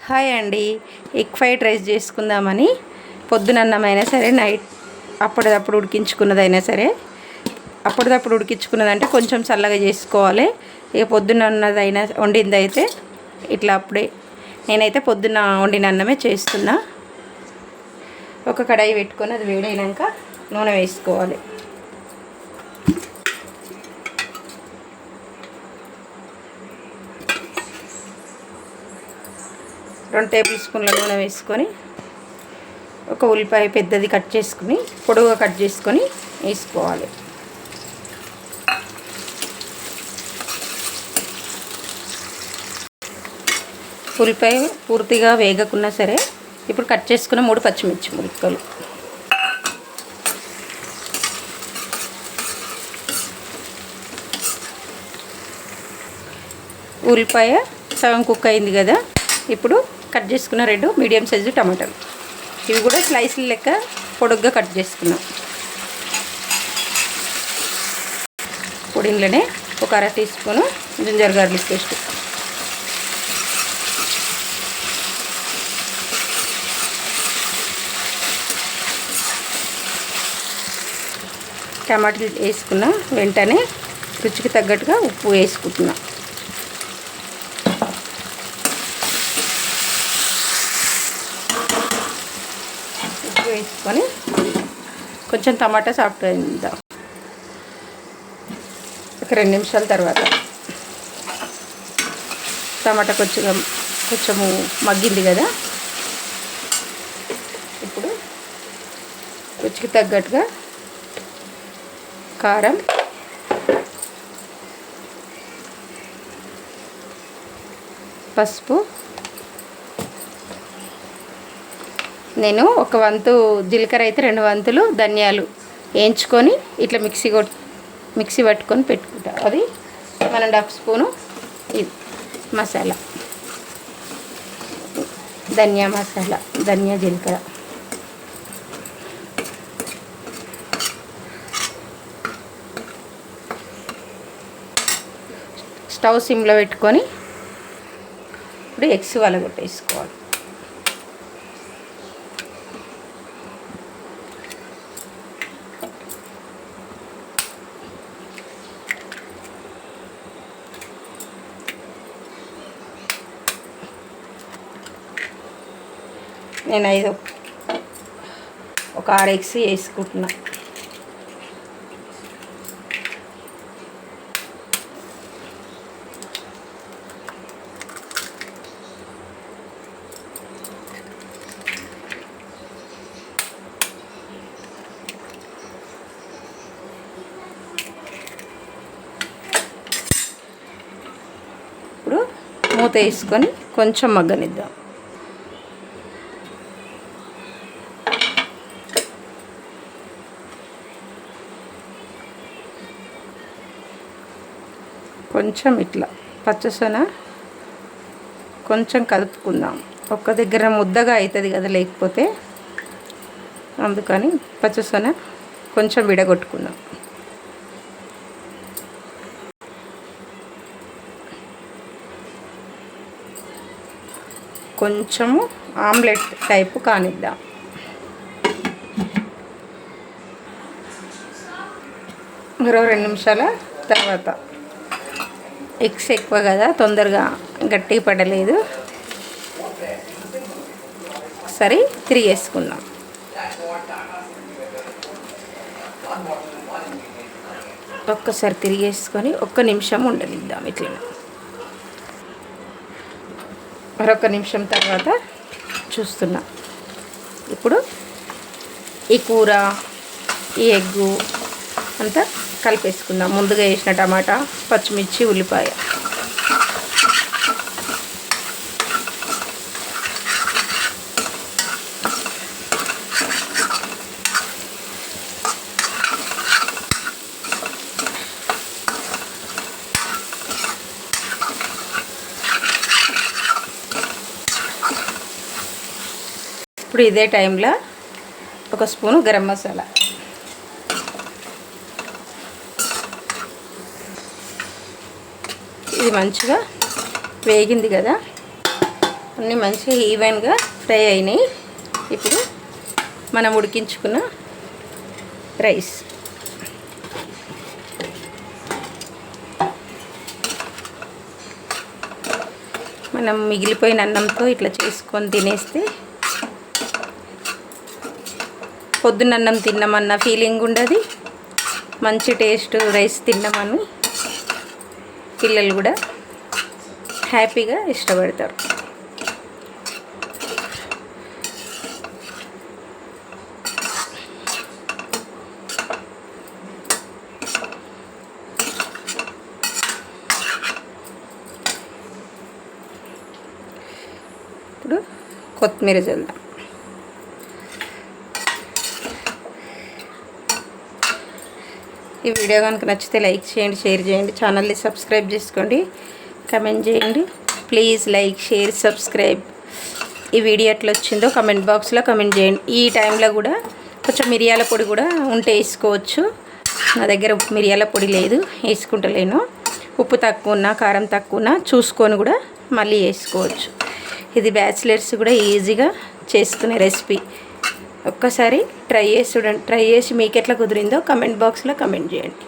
Hi అండి. Egg fried rice చేసుకుందామని పొద్దునన్నమైనా సరే నైట్ అప్పటిదప్పుడు ఉడికించుకున్నదైనా సరే అప్పటిదప్పుడు ఉడికించుకున్నదంటే కొంచెం చల్లగా చేసుకోవాలి. ఇక పొద్దునన్నదైనా వండిందైతే ఇట్లా అప్పుడే నేనైతే పొద్దున్న వండిన అన్నమే చేస్తున్నా. ఒక కడాయి పెట్టుకొని అది వేడైనాక నూనె వేసుకోవాలి. 2 టేబుల్ స్పూన్ల నూనె వేసుకొని ఒక ఉల్లిపాయ పెద్దది కట్ చేసుకుని పొడవుగా కట్ చేసుకొని వేసుకోవాలి. ఉల్లిపాయ పూర్తిగా వేగకున్నా సరే ఇప్పుడు కట్ చేసుకున్న 3 పచ్చిమిర్చి ముక్కలు, ఉల్లిపాయ సగం కుక్ అయింది కదా. ఇప్పుడు కట్ చేసుకున్న 2 మీడియం సైజు టమాటాలు, ఇవి కూడా స్లైస్ల లెక్క పొడుగ్గా కట్ చేసుకున్నాం. పొడిలోనే ఒక 1/2 teaspoon ginger garlic paste, టమాటాలు వేసుకున్న వెంటనే రుచికి తగ్గట్టుగా ఉప్పు వేసుకుంటున్నాం. ఉప్పు వేసుకొని కొంచెం టమాటా సాఫ్ట్ అయిందాం. ఒక 2 నిమిషాల తర్వాత టమాటా కొంచెము మగ్గింది కదా. ఇప్పుడు రుచికి తగ్గట్టుగా కారం, పసుపు, నేను ఒక వంతు జీలకర్ర అయితే 2 వంతులు ధనియాలు వేయించుకొని ఇట్లా మిక్సీ పట్టుకొని పెట్టుకుంటా. అది 1.5 స్పూను ఇది మసాలా, ధనియా మసాలా, ధనియా జీలకర్ర, స్టవ్ సిమ్లో పెట్టుకొని ఇప్పుడు ఎగ్స్ వలగొట్టేసుకోవాలి. నేను ఒక 6 ఎగ్స్ వేసుకుంటున్నా. ఇప్పుడు మూత వేసుకొని కొంచెం మగ్గనిద్దాం. కొంచెం ఇట్లా పచ్చసొన కొంచెం కలుపుకుందాం. ఒక్క దగ్గర ముద్దగా అవుతుంది కదా లేకపోతే, అందుకని పచ్చసొన కొంచెం విడగొట్టుకుందాం. కొంచెము ఆమ్లెట్ టైపు కానిద్దాం. మరో 2 నిమిషాల తర్వాత ఎగ్స్ ఎక్కువ కదా తొందరగా గట్టిగా పడలేదు, సరే తిరిగేసుకుందాం. ఒక్కసారి తిరిగేసుకొని 1 నిమిషం ఉండనిద్దాం. ఇట్లా మరొక నిమిషం తర్వాత చూస్తున్నా. ఇప్పుడు ఈ కూర, ఈ ఎగ్గు అంతా కలిపేసుకుందాం. ముందుగా వేసిన టమాటా, పచ్చిమిర్చి, ఉల్లిపాయ, ఇప్పుడు ఇదే టైంలో ఒక స్పూను గరం మసాలా, ఇది మంచిగా వేగింది కదా. అన్నీ మంచిగా ఈవెన్గా ఫ్రై అయినాయి. ఇప్పుడు మనం ఉడికించుకున్న రైస్ మనం మిగిలిపోయిన అన్నంతో ఇట్లా చేసుకొని తినేస్తే పొద్దున్న అన్నం తిన్నామన్న ఫీలింగ్ ఉండదు. మంచి టేస్ట్ రైస్ తిన్నామని పిల్లలు కూడా హ్యాపీగా ఇష్టపడతారు. ఇప్పుడు కొత్తిమీర చల్లుదాం. ఈ వీడియో కనుక నచ్చితే లైక్ చేయండి, షేర్ చేయండి, ఛానల్ని సబ్స్క్రైబ్ చేసుకోండి, కమెంట్ చేయండి. Please like, share, subscribe. ఈ వీడియో ఎట్లా వచ్చిందో కమెంట్ బాక్స్లో కమెంట్ చేయండి. ఈ టైంలో కూడా కొంచెం మిరియాల పొడి కూడా ఉంటే వేసుకోవచ్చు. నా దగ్గర మిరియాల పొడి లేదు, వేసుకుంటలేను. ఉప్పు తక్కువ ఉన్నా కారం తక్కువ ఉన్నా చూసుకొని కూడా మళ్ళీ వేసుకోవచ్చు. ఇది బ్యాచిలర్స్ కూడా ఈజీగా చేసుకునే రెసిపీ. ఒక్కసారి ట్రై చేసి చూడండి. ట్రై చేసి మీకు ఎట్లా కుదిరిందో కమెంట్ బాక్స్లో కమెంట్ చేయండి.